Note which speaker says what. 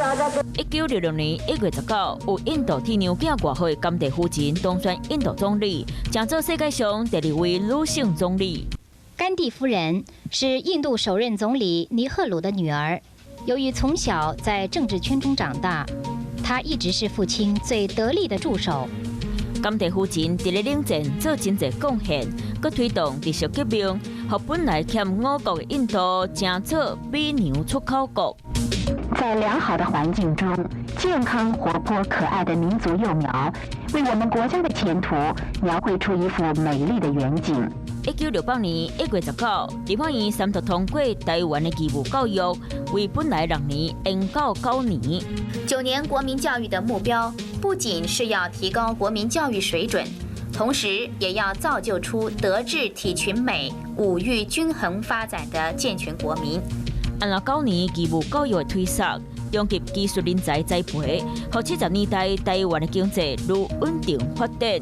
Speaker 1: 1966年1月19日，有印度天娘囝外号甘地夫人当选印度总理，成做世界上第2位女性总理。
Speaker 2: 甘地夫人是印度首任总理尼赫鲁的女儿。由于从小在政治圈中长大，她一直是父亲最得力的助手。
Speaker 1: 甘地夫人伫咧领政做真侪贡献，佮推动绿色革命，互本来欠5国的印度成做美牛出口国。
Speaker 3: 在良好的环境中，健康、活泼、可爱的民族幼苗，为我们国家的前途描绘出一幅美丽的远景。
Speaker 1: 1968年1月19日，立法院三读通过台湾的义务教育，为本来6年延到9年。
Speaker 4: 9年国民教育的目标，不仅是要提高国民教育水准，同时也要造就出德智体群美5育均衡发展的健全国民。
Speaker 1: 按照9年义务教育的推测，用及技术人才栽培，和70年代台湾的经济愈稳定发展。